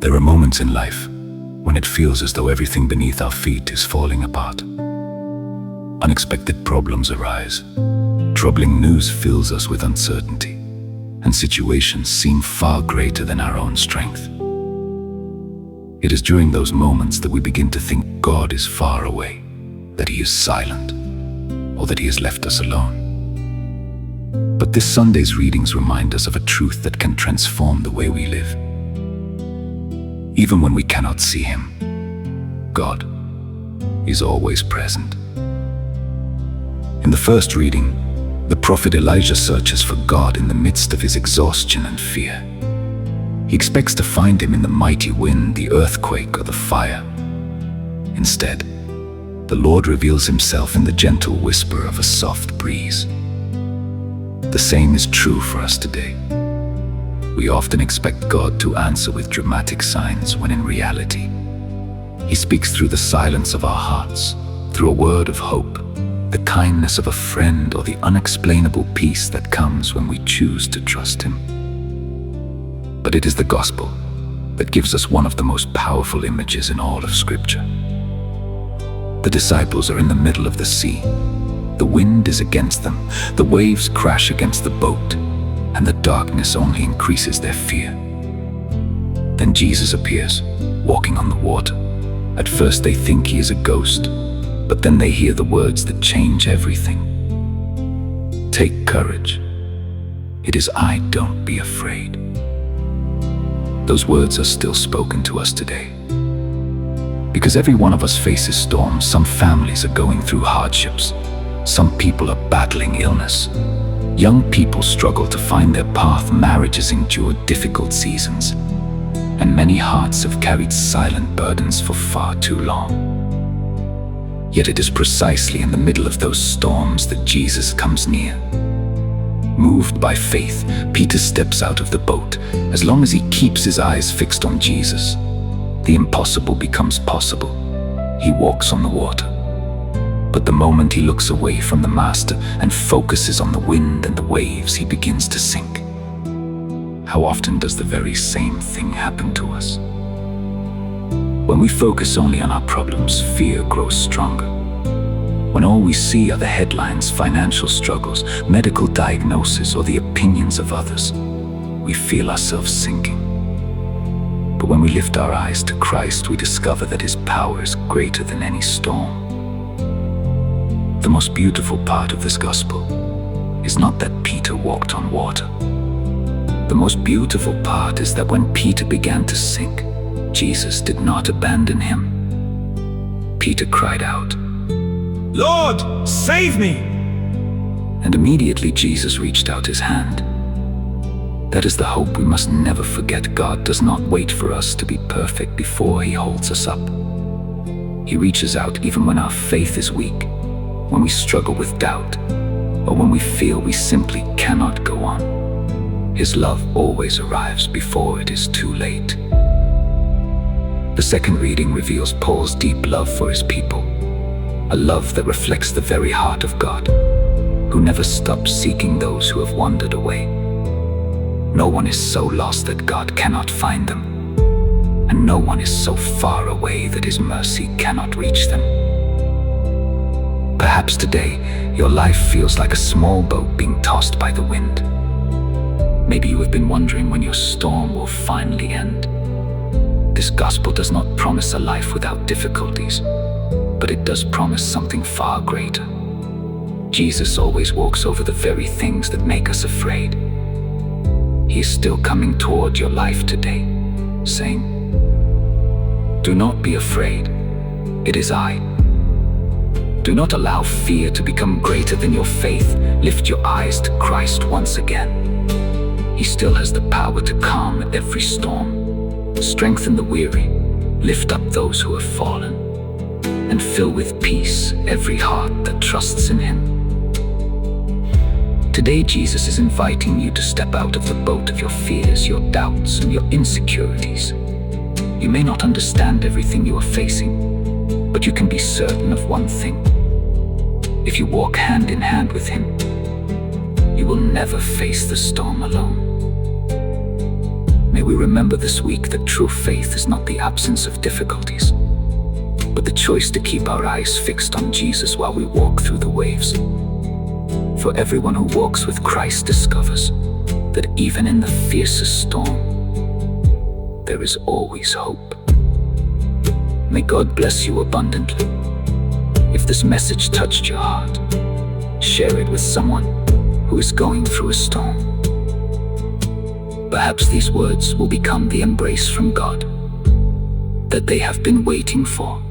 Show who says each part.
Speaker 1: There are moments in life when it feels as though everything beneath our feet is falling apart. Unexpected problems arise, troubling news fills us with uncertainty, and situations seem far greater than our own strength. It is during those moments that we begin to think God is far away, that He is silent, or that He has left us alone. But this Sunday's readings remind us of a truth that can transform the way we live. Even when we cannot see Him, God is always present. In the first reading, the prophet Elijah searches for God in the midst of his exhaustion and fear. He expects to find Him in the mighty wind, the earthquake, or the fire. Instead, the Lord reveals Himself in the gentle whisper of a soft breeze. The same is true for us today. We often expect God to answer with dramatic signs when in reality, He speaks through the silence of our hearts, through a word of hope, the kindness of a friend, or the unexplainable peace that comes when we choose to trust Him. But it is the gospel that gives us one of the most powerful images in all of Scripture. The disciples are in the middle of the sea. The wind is against them, the waves crash against the boat, and the darkness only increases their fear. Then Jesus appears, walking on the water. At first they think He is a ghost, but then they hear the words that change everything. Take courage. It is I, don't be afraid. Those words are still spoken to us today. Because every one of us faces storms. Some families are going through hardships. Some people are battling illness. Young people struggle to find their path. Marriages endure difficult seasons. And many hearts have carried silent burdens for far too long. Yet it is precisely in the middle of those storms that Jesus comes near. Moved by faith, Peter steps out of the boat. As long as he keeps his eyes fixed on Jesus, the impossible becomes possible. He walks on the water. But the moment he looks away from the Master and focuses on the wind and the waves, he begins to sink. How often does the very same thing happen to us? When we focus only on our problems, fear grows stronger. When all we see are the headlines, financial struggles, medical diagnosis, or the opinions of others, we feel ourselves sinking. But when we lift our eyes to Christ, we discover that His power is greater than any storm. The most beautiful part of this gospel is not that Peter walked on water. The most beautiful part is that when Peter began to sink, Jesus did not abandon him. Peter cried out, "Lord, save me!" And immediately Jesus reached out His hand. That is the hope we must never forget. God does not wait for us to be perfect before He holds us up. He reaches out even when our faith is weak, when we struggle with doubt, or when we feel we simply cannot go on. His love always arrives before it is too late. The second reading reveals Paul's deep love for his people, a love that reflects the very heart of God, who never stops seeking those who have wandered away. No one is so lost that God cannot find them, and no one is so far away that His mercy cannot reach them. Perhaps today, your life feels like a small boat being tossed by the wind. Maybe you have been wondering when your storm will finally end. This gospel does not promise a life without difficulties, but it does promise something far greater. Jesus always walks over the very things that make us afraid. He is still coming toward your life today, saying, "Do not be afraid. It is I." Do not allow fear to become greater than your faith. Lift your eyes to Christ once again. He still has the power to calm every storm, strengthen the weary, lift up those who have fallen, and fill with peace every heart that trusts in Him. Today, Jesus is inviting you to step out of the boat of your fears, your doubts, and your insecurities. You may not understand everything you are facing, but you can be certain of one thing. If you walk hand in hand with Him, you will never face the storm alone. May we remember this week that true faith is not the absence of difficulties, but the choice to keep our eyes fixed on Jesus while we walk through the waves. For everyone who walks with Christ discovers that even in the fiercest storm, there is always hope. May God bless you abundantly. If this message touched your heart, share it with someone who is going through a storm. Perhaps these words will become the embrace from God that they have been waiting for.